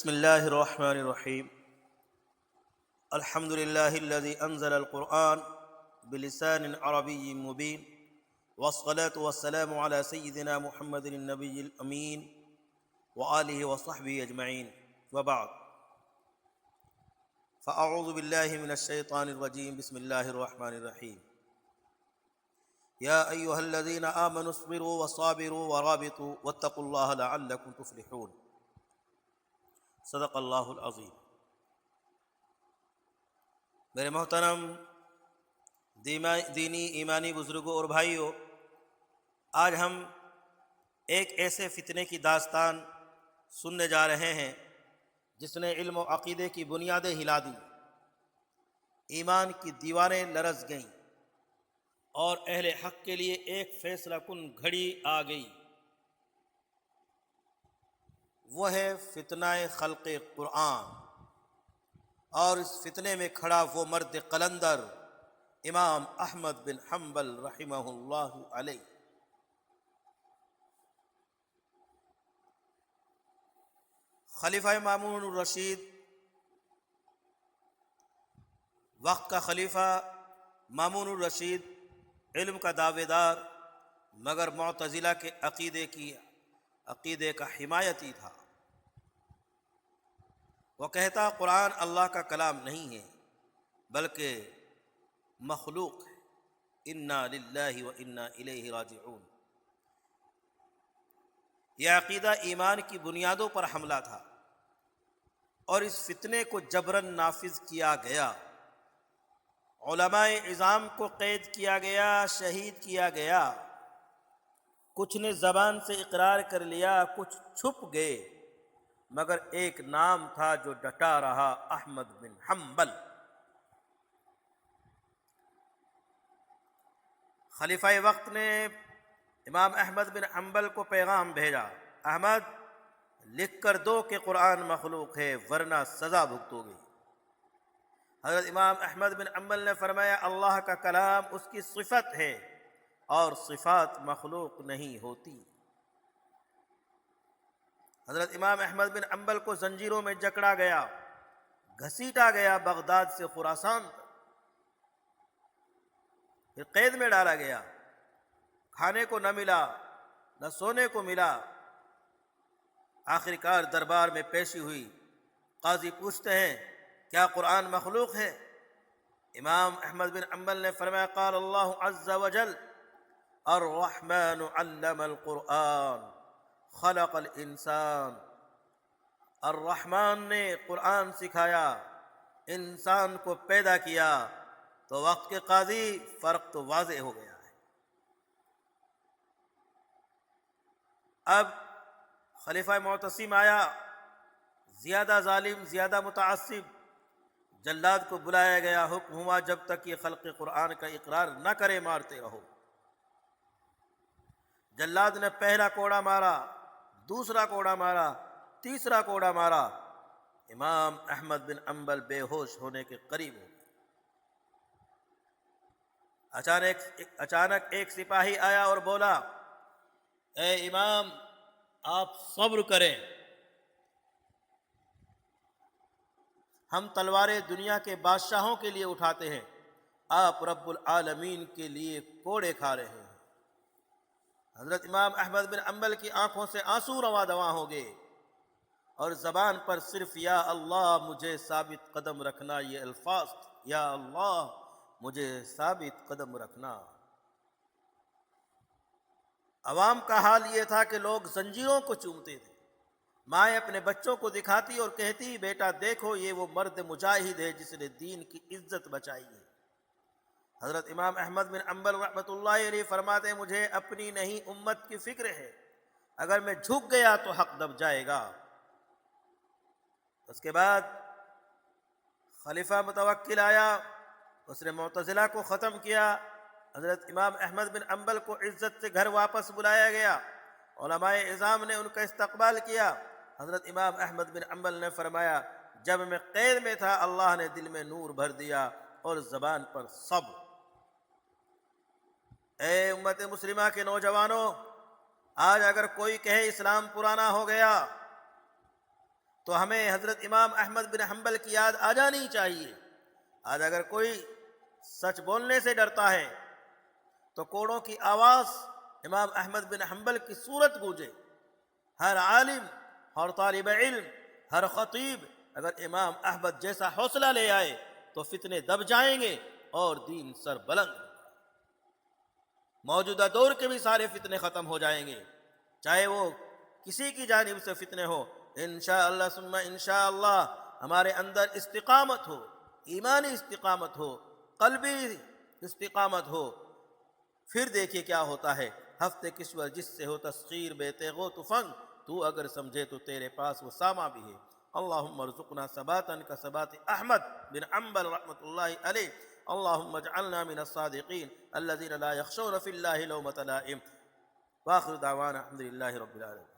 بسم الله الرحمن الرحيم. الحمد لله الذي أنزل القرآن بلسان عربي مبين، والصلاة والسلام على سيدنا محمد النبي الأمين وآله وصحبه أجمعين، وبعد، فأعوذ بالله من الشيطان الرجيم. بسم الله الرحمن الرحيم. يا أيها الذين آمنوا اصبروا وصابروا ورابطوا واتقوا الله لعلكم تفلحون. صدق اللہ العظیم. میرے محترم دینی ایمانی بزرگوں اور بھائیوں، آج ہم ایک ایسے فتنے کی داستان سننے جا رہے ہیں جس نے علم و عقیدے کی بنیادیں ہلا دی، ایمان کی دیواریں لرز گئیں اور اہل حق کے لیے ایک فیصلہ کن گھڑی آ گئی. وہ ہے فتنہ خلق قرآن، اور اس فتنے میں کھڑا وہ مرد قلندر امام احمد بن حنبل رحمہ اللہ علیہ. خلیفہ مامون الرشید، وقت کا خلیفہ مامون الرشید، علم کا دعوے دار مگر معتزلہ کے عقیدے کا حمایتی تھا. وہ کہتا قرآن اللہ کا کلام نہیں ہے بلکہ مخلوق ہے. انا للہ و انا الیہ راجعون. یہ عقیدہ ایمان کی بنیادوں پر حملہ تھا اور اس فتنے کو جبراً نافذ کیا گیا. علماء عظام کو قید کیا گیا، شہید کیا گیا. کچھ نے زبان سے اقرار کر لیا، کچھ چھپ گئے، مگر ایک نام تھا جو ڈٹا رہا، احمد بن حنبل. خلیفہ وقت نے امام احمد بن حنبل کو پیغام بھیجا، احمد لکھ کر دو کہ قرآن مخلوق ہے ورنہ سزا بھگتو گے. حضرت امام احمد بن حنبل نے فرمایا اللہ کا کلام اس کی صفت ہے اور صفات مخلوق نہیں ہوتی. حضرت امام احمد بن حنبل کو زنجیروں میں جکڑا گیا، گھسیٹا گیا بغداد سے خراسان تک، پھر قید میں ڈالا گیا. کھانے کو نہ ملا، نہ سونے کو ملا. آخر کار دربار میں پیشی ہوئی. قاضی پوچھتے ہیں کیا قرآن مخلوق ہے؟ امام احمد بن حنبل نے فرمایا قال اللہ عز وجل الرحمن علم القرآن خلق الانسان. الرحمن نے قرآن سکھایا، انسان کو پیدا کیا. تو وقت کے قاضی فرق تو واضح ہو گیا ہے. اب خلیفہ معتصم آیا، زیادہ ظالم، زیادہ متعصب. جلاد کو بلایا گیا، حکم ہوا جب تک یہ خلق قرآن کا اقرار نہ کرے مارتے رہو. جلاد نے پہلا کوڑا مارا، دوسرا کوڑا مارا، تیسرا کوڑا مارا. امام احمد بن حنبل بے ہوش ہونے کے قریب ہو گئے. اچانک ایک سپاہی آیا اور بولا اے امام آپ صبر کریں، ہم تلواریں دنیا کے بادشاہوں کے لیے اٹھاتے ہیں، آپ رب العالمین کے لیے کوڑے کھا رہے ہیں. حضرت امام احمد بن حنبل کی آنکھوں سے آنسو رواں دواں ہو گئے اور زبان پر صرف یا اللہ مجھے ثابت قدم رکھنا یہ الفاظ تھے، یا اللہ مجھے ثابت قدم رکھنا. عوام کا حال یہ تھا کہ لوگ زنجیروں کو چومتے تھے. مائیں اپنے بچوں کو دکھاتی اور کہتی بیٹا دیکھو یہ وہ مرد مجاہد ہے جس نے دین کی عزت بچائی ہے. حضرت امام احمد بن حنبل رحمۃ اللہ علیہ فرماتے ہیں مجھے اپنی نہیں امت کی فکر ہے، اگر میں جھک گیا تو حق دب جائے گا. اس کے بعد خلیفہ متوکل آیا، اس نے معتزلہ کو ختم کیا. حضرت امام احمد بن حنبل کو عزت سے گھر واپس بلایا گیا. علماء عظام نے ان کا استقبال کیا. حضرت امام احمد بن حنبل نے فرمایا جب میں قید میں تھا اللہ نے دل میں نور بھر دیا اور زبان پر صبر. اے امت مسلمہ کے نوجوانوں، آج اگر کوئی کہے اسلام پرانا ہو گیا تو ہمیں حضرت امام احمد بن حنبل کی یاد آ جانی چاہیے۔ آج اگر کوئی سچ بولنے سے ڈرتا ہے تو کوڑوں کی آواز امام احمد بن حنبل کی صورت گونجے، ہر عالم، ہر طالب علم، ہر خطیب اگر امام احمد جیسا حوصلہ لے آئے تو فتنے دب جائیں گے اور دین سر بلند۔ موجودہ دور کے بھی سارے فتنے ختم ہو جائیں گے، چاہے وہ کسی کی جانب سے فتنے ہو۔ انشاءاللہ ثم انشاءاللہ ہمارے اندر استقامت ہو، ایمانی استقامت ہو، قلبی استقامت ہو، پھر دیکھیے کیا ہوتا ہے۔ ہفتے کشور جس سے ہو تسخیر بے تیغ و تفنگ، تو اگر سمجھے تو تیرے پاس وہ ساما بھی ہے۔ اللہم ارزقنا ثباتا کثبات احمد بن حنبل رحمۃ اللہ علیہ۔ اللہم اجعلنا من الصادقین الذین لا یخشون فی اللہ لومۃ لائم۔ وآخر دعوانا الحمد للہ رب العالمین۔